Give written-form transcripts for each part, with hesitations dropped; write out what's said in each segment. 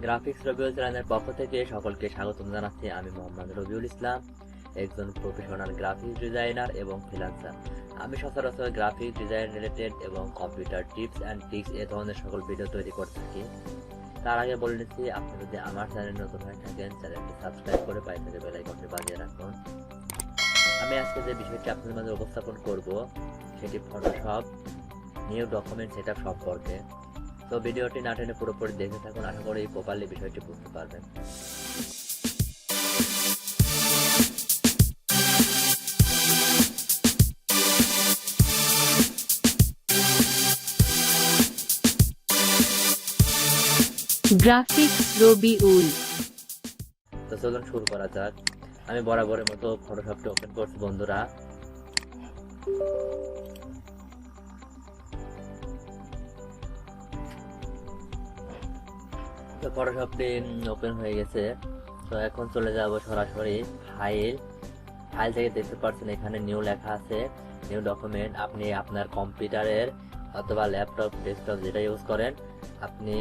Graphics Rabiul চ্যানেলের পক্ষ থেকে সকলকে স্বাগত জানাচ্ছি। আমি মোহাম্মদ রবিউল ইসলাম, একজন প্রফেশনাল গ্রাফিক্স ডিজাইনার এবং ফ্রিল্যান্সার। আমি সচরাচর গ্রাফিক্স ডিজাইন রিলেটেড এবং কম্পিউটার টিপস অ্যান্ড ট্রিক্স এ ধরনের সকল ভিডিও তৈরি করে থাকি। তার আগে বলে নিচ্ছি, আপনি যদি আমার চ্যানেল নতুন হয়ে থাকেন, চ্যানেলটি সাবস্ক্রাইব করে পাশে থেকে বেল আইকনটি বাজিয়ে রাখুন। আমি আজকে যে বিষয়টি আপনাদের মাঝে উপস্থাপন করব সেটি ফটোশপ নিউ ডকুমেন্ট সেটআপ সম্পর্কে। তো ভিডিওটি না টেনে পুরোপুরি দেখে থাকুন, আশা করি প্রপারলি বিষয়টি বুঝতে পারবেন। গ্রাফিক্স রবিউল। তো চলুন শুরু করা যাক। আমি বরাবরের মতো ফটোশপটি ওপেন করছি বন্ধুরা। তো ফটোশপটি ওপেন হয়ে গেছে। তো এখন চলে যাব সরাসরি ফাইল থেকে দেখতে পাচ্ছেন এখানে নিউ লেখা আছে, নিউ ডকুমেন্ট। আপনি আপনার কম্পিউটারের অথবা ল্যাপটপ, ডেস্কটপ যেটা ইউজ করেন, আপনি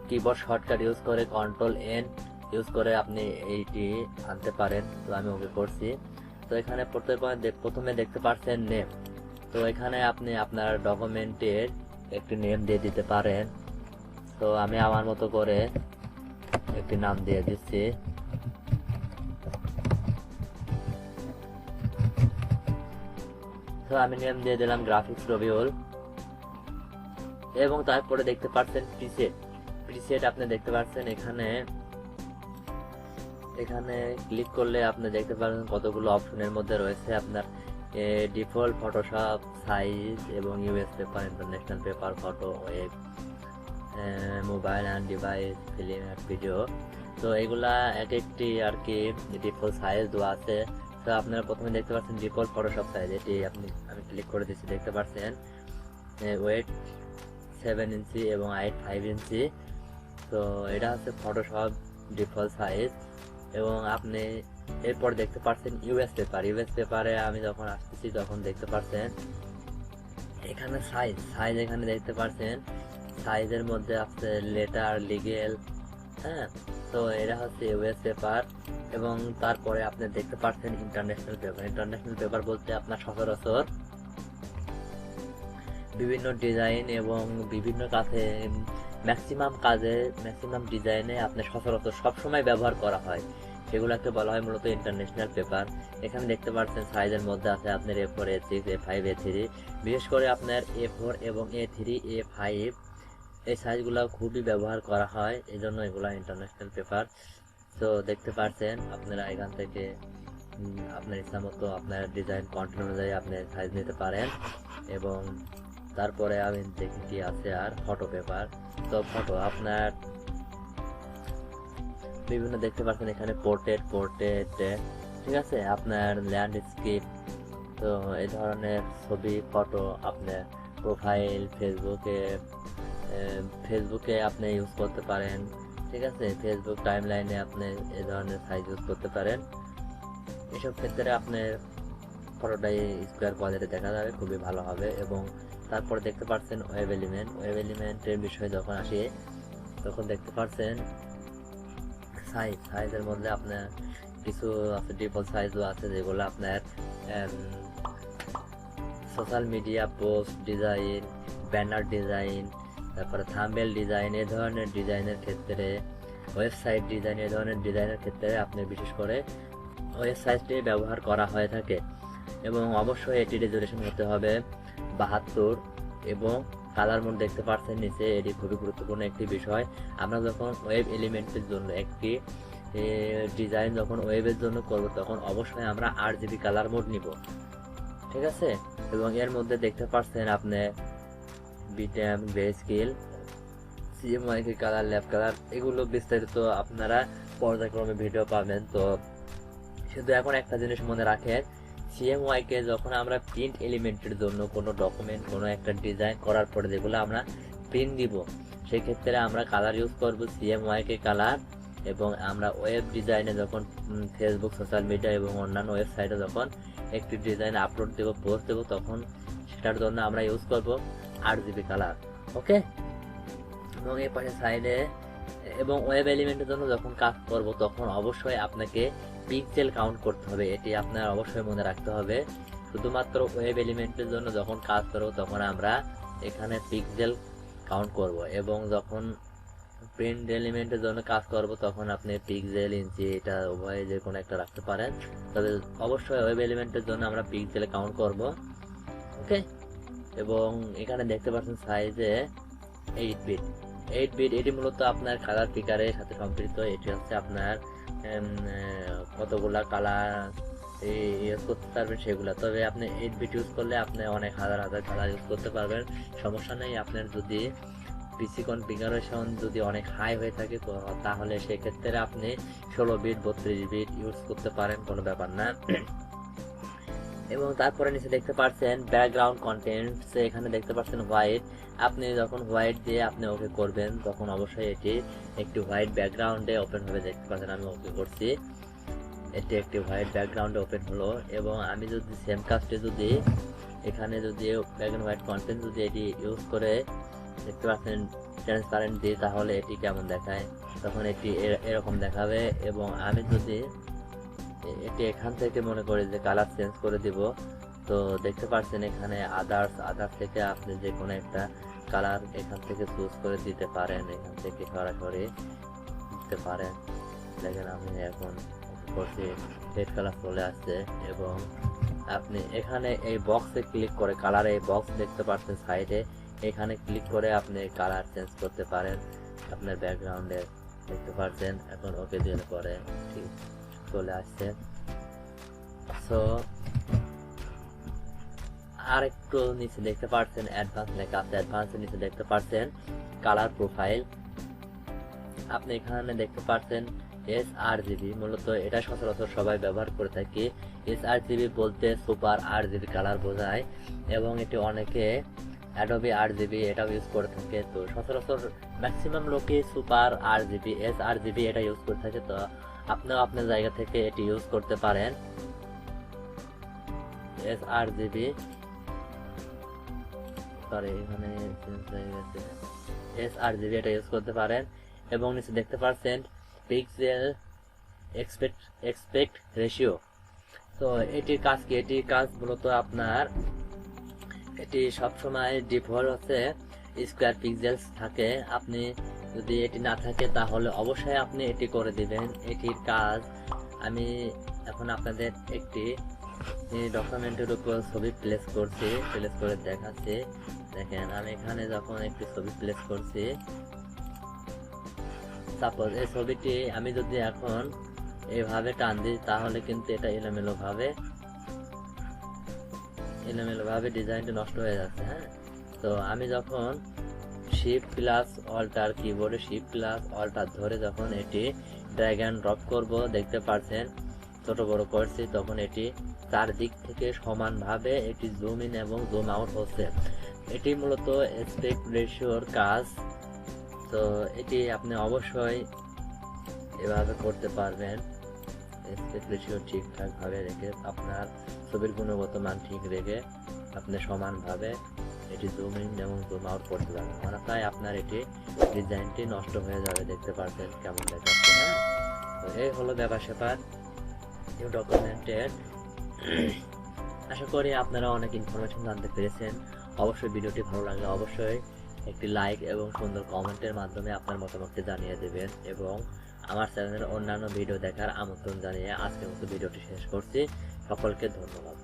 কিবোর্ড শর্টকাট ইউজ করে Ctrl+N ইউজ করে আপনি এইটি আনতে পারেন। তো আমি ওকে করছি। তো এখানে প্রথমে দেখতে পাচ্ছেন নেম। তো এখানে আপনি আপনার ডকুমেন্টের একটি নেম দিয়ে দিতে পারেন। তো আমি আমার মতো করে একটি নাম দিয়ে দিচ্ছি। তো আমি নেম দিয়ে দিলাম গ্রাফিক্স রবিউল। এবং তারপরে দেখতে পাচ্ছেন প্রিসেট আপনি দেখতে পাচ্ছেন এখানে ক্লিক করলে আপনি দেখতে পাচ্ছেন কতগুলো অপশনের মধ্যে রয়েছে আপনার ডিফল্ট, ফটোশপ, সাইজ এবং US paper, international paper, photo, web, mobile and device, film, video. তো এগুলা এক একটি আর কি ডিফল্ট সাইজ দেওয়া আছে। তো আপনারা প্রথমে দেখতে পাচ্ছেন ডিফল্ট ফটোশপ সাইজ, এটি আমি ক্লিক করে দিচ্ছি। দেখতে পাচ্ছেন ওয়েট 7 ইঞ্চি এবং হাইট 5 ইঞ্চি। তো এটা হচ্ছে ফটোশপ ডিফল্ট সাইজ। এবং আপনি এরপর দেখতে পাচ্ছেন ইউএস পেপারে আমি যখন আসতেছি তখন দেখতে পাচ্ছেন এখানে সাইজ এখানে দেখতে পাচ্ছেন সাইজের মধ্যে আছে লেটার, লিগেল, হ্যাঁ। তো এটা হচ্ছে ইউএস পেপার। এবং তারপরে আপনি দেখতে পাচ্ছেন ইন্টারন্যাশনাল পেপার বলতে আপনার সচরাচর বিভিন্ন ডিজাইন এবং বিভিন্ন কাজে ম্যাক্সিমাম ডিজাইনে আপনি সচরাচর সবসময় ব্যবহার করা হয়, সেগুলোকে বলা হয় মূলত ইন্টারন্যাশনাল পেপার। এখানে দেখতে পাচ্ছেন সাইজের মধ্যে আছে আপনার A4, A6, A5, A3। বিশেষ করে আপনার A4 এবং A3, A5 এই সাইজগুলো খুবই ব্যবহার করা হয়, এই জন্য এগুলো ইন্টারন্যাশনাল পেপার। তো দেখতে পাচ্ছেন আপনারা এখান থেকে আপনার ইচ্ছা মতো আপনার ডিজাইন কন্টেন্ট অনুযায়ী আপনি সাইজ নিতে পারেন। এবং তারপরে আমি দেখি কি আছে আর ফটো পেপার। তো ফটো আপনার বিভিন্ন দেখতে পাচ্ছেন এখানে পোর্ট্রেট, ঠিক আছে, আপনার ল্যান্ডস্কেপ। তো এই ধরনের ছবি, ফটো আপনার প্রোফাইল, ফেসবুকে আপনি ইউজ করতে পারেন, ঠিক আছে। ফেসবুক টাইমলাইনে আপনি এই ধরনের সাইজ ইউজ করতে পারেন। এসব ক্ষেত্রে আপনার ফটোটাই স্কোয়ার কোয়াড্রেটে দেখা যাবে, খুবই ভালো হবে। এবং তারপর দেখতে পাচ্ছেন ওয়েব এলিমেন্টের বিষয়ে যখন আসি তখন দেখতে পাচ্ছেন সাইজের মধ্যে আপনার কিছু আছে ডিফল্ট সাইজও আছে, যেগুলো আপনার social media post design, banner design, তারপরে থাম্বনেল ডিজাইন, এই ধরনের ডিজাইনের ক্ষেত্রে, ওয়েবসাইট ডিজাইন, এই ধরনের ডিজাইনের ক্ষেত্রে আপনি বিশেষ করে ওয়েব সাইজটি ব্যবহার করা হয়ে থাকে। এবং অবশ্যই এটি রেজুলেশন হতে হবে 72। এবং কালার মোড দেখতে পাচ্ছেন নিচে, এটি খুবই গুরুত্বপূর্ণ একটি বিষয়। আমরা যখন ওয়েব এলিমেন্টের জন্য একটি ডিজাইন যখন ওয়েবের জন্য করব তখন অবশ্যই আমরা RGB কালার মোড নিব, ঠিক আছে। এবং এর মধ্যে দেখতে পাচ্ছেন আপনি bitmap, grayscale, CMYK colour, lab colour, এগুলো বিস্তারিত আপনারা পর্যায়ক্রমে ভিডিও পাবেন। তো শুধু এখন একটা জিনিস মনে রাখেন, CMYK যখন আমরা প্রিন্ট এলিমেন্টের জন্য কোনো ডকুমেন্ট, কোনো একটা ডিজাইন করার পরে যেগুলো আমরা প্রিন্ট দিব, সেক্ষেত্রে আমরা কালার ইউজ করব CMYK কালার। এবং আমরা ওয়েব ডিজাইনে যখন ফেসবুক, সোশ্যাল মিডিয়া এবং অন্যান্য ওয়েবসাইটে যখন একটি ডিজাইন আপলোড দেব, পোস্ট দেব, তখন সেটার জন্য আমরা ইউজ করব RGB কালার, ওকে। এবং এই পাশে সাইডে এবং ওয়েব এলিমেন্টের জন্য যখন কাজ করব তখন অবশ্যই আপনাকে পিক্সেল কাউন্ট করতে হবে, এটি আপনার অবশ্যই মনে রাখতে হবে। শুধুমাত্র ওয়েব এলিমেন্টের জন্য যখন কাজ করব তখন আমরা এখানে পিক্সেল কাউন্ট করব, এবং যখন প্রিন্ট এলিমেন্টের জন্য কাজ করব তখন আপনি পিক্সেল, ইঞ্চি এটা উভয়ে যে কোনো একটা রাখতে পারেন, তবে অবশ্যই ওয়েব এলিমেন্টের জন্য আমরা পিক্সেল কাউন্ট করব। ওকে, এবং এখানে দেখতে পাচ্ছেন সাইজে 8 বিট। 8 বিট এটি মূলত আপনার কালার পিকারের সাথে সম্পৃক্ত। এটি হচ্ছে আপনার কতগুলা কালার ইউজ করতে পারবেন সেগুলা, তবে আপনি 8 বিট ইউজ করলে আপনি অনেক হাজার হাজার কালার ইউজ করতে পারবেন, সমস্যা নেই। আপনার যদি পিসি কনফিগারেশন যদি অনেক হাই হয়ে থাকে তো তাহলে সেক্ষেত্রে আপনি 16 বিট 32 বিট ইউজ করতে পারেন, কোনো ব্যাপার না। এবং তারপরে নিচে দেখতে পাচ্ছেন ব্যাকগ্রাউন্ড কন্টেন্টস, এখানে দেখতে পাচ্ছেন হোয়াইট। আপনি যখন হোয়াইট দিয়ে আপনি ওকে করবেন তখন অবশ্যই এটি একটি হোয়াইট ব্যাকগ্রাউন্ডে ওপেন হবে, দেখতে পাচ্ছেন আমি ওকে করছি, এটি একটি হোয়াইট ব্যাকগ্রাউন্ডে ওপেন হলো। এবং আমি যদি সেম কাজটি যদি এখানে যদি ব্যাকগ্রাউন্ড হোয়াইট কন্টেন্ট যদি এটি ইউজ করে দেখতে পাচ্ছেন ট্রান্সপারেন্ট দিই তাহলে এটি কেমন দেখায়, তখন এটি এরকম দেখাবে। এবং আমি যদি এটি এখান থেকে মনে করি যে কালার চেঞ্জ করে দিব, তো দেখতে পাচ্ছেন এখানে আদার্স থেকে আপনি যে কোনো একটা কালার এখান থেকে চুজ করে দিতে পারেন, এখান থেকে সরাসরি দিতে পারেন। দেখেন আমি এখন করছি, রেড কালার চলে আসছে। এবং আপনি এখানে এই বক্সে ক্লিক করে কালার, এই বক্স দেখতে পাচ্ছেন সাইডে, এখানে ক্লিক করে আপনি কালার চেঞ্জ করতে পারেন আপনার ব্যাকগ্রাউন্ডে, দেখতে পাচ্ছেন। এখন ওকে দিলে পরে ঠিক চলে আসছে। সো আর একটু নিচে দেখতে পাচ্ছেন অ্যাডভান্স লেখা আছে, অ্যাডভান্সের নিচে দেখতে পাচ্ছেন কালার প্রোফাইল। আপনি এখানে দেখতে পাচ্ছেন sRGB, মূলত এটা সচরাচর সবাই ব্যবহার করে থাকে। sRGB বলতে সুপার RGB কালার বোঝায়, এবং এটি অনেকে অ্যাডোবি RGB এটাও ইউজ করে থাকে। তো সচরাচর ম্যাক্সিমাম লোকে সুপার RGB sRGB এটা ইউজ করে থাকে, তো আপনিও আপনার জায়গা থেকে এটি ইউজ করতে পারেন। sRGB সরি এখানে চেঞ্জ হয়ে গেছে, sRGB এটা ইউজ করতে পারেন। এবং নিচে দেখতে পাচ্ছেন পিক্সেল এক্সপেক্ট রেশিও। তো এটির কাজ কি? এটির কাজ মূলত আপনার এটি সবসময় ডিফল্ট হচ্ছে স্কোয়ার পিক্সেলস থাকে, আপনি যদি এটি না থাকে তাহলে অবশ্যই আপনি এটি করে দিবেন। এটির কাজ আমি এখন আপনাদের একটি ডকুমেন্টের উপর ছবি প্লেস করছি, প্লেস করে দেখাচ্ছি। দেখেন আমি এখানে যখন একটি ছবি প্লেস করছি, সাপোজ এই ছবিটি আমি যদি এখন এইভাবে টান দিই তাহলে কিন্তু এটা এলোমেলো ভাবে ডিজাইনটা নষ্ট হয়ে যাচ্ছে। হ্যাঁ, তো আমি যখন শিফট প্লাস অল্টার কিবোর্ডে শিফট প্লাস অল্টার ধরে যখন এটি ড্র্যাগ এন্ড ড্রপ করব, দেখতে পাচ্ছেন ছোট বড় করছি, তখন এটি চারদিক থেকে সমানভাবে এটি জুম ইন এবং জুম আউট হচ্ছে। এটি মূলত অ্যাসপেক্ট রেশিওর কাজ। তো এটি আপনি অবশ্যই এভাবে করতে পারবেন, অ্যাসপেক্ট রেশিও ঠিকঠাক ভাবে রেখে আপনার ছবির গুণগত মান ঠিক রেখে আপনি সমানভাবে এটি জুম ইন এবং জুম আউট করতে পারবেন, অন্যথায় আপনার এটি ডিজাইনটি নষ্ট হয়ে যাবে। দেখতে পাচ্ছেন কেমন দেখাচ্ছে। হ্যাঁ, তো এই হলো ব্যাপার স্যাপার নিউ ডকুমেন্টের। আশা করি আপনারা অনেক ইনফরমেশন জানতে পেরেছেন। অবশ্যই ভিডিওটি ভালো লাগলে অবশ্যই একটি লাইক এবং সুন্দর কমেন্টের মাধ্যমে আপনার মতামতটি জানিয়ে দেবেন, এবং আমার চ্যানেলের অন্যান্য ভিডিও দেখার আমন্ত্রণ জানিয়ে আজকের মতো ভিডিওটি শেষ করছি। সকলকে ধন্যবাদ।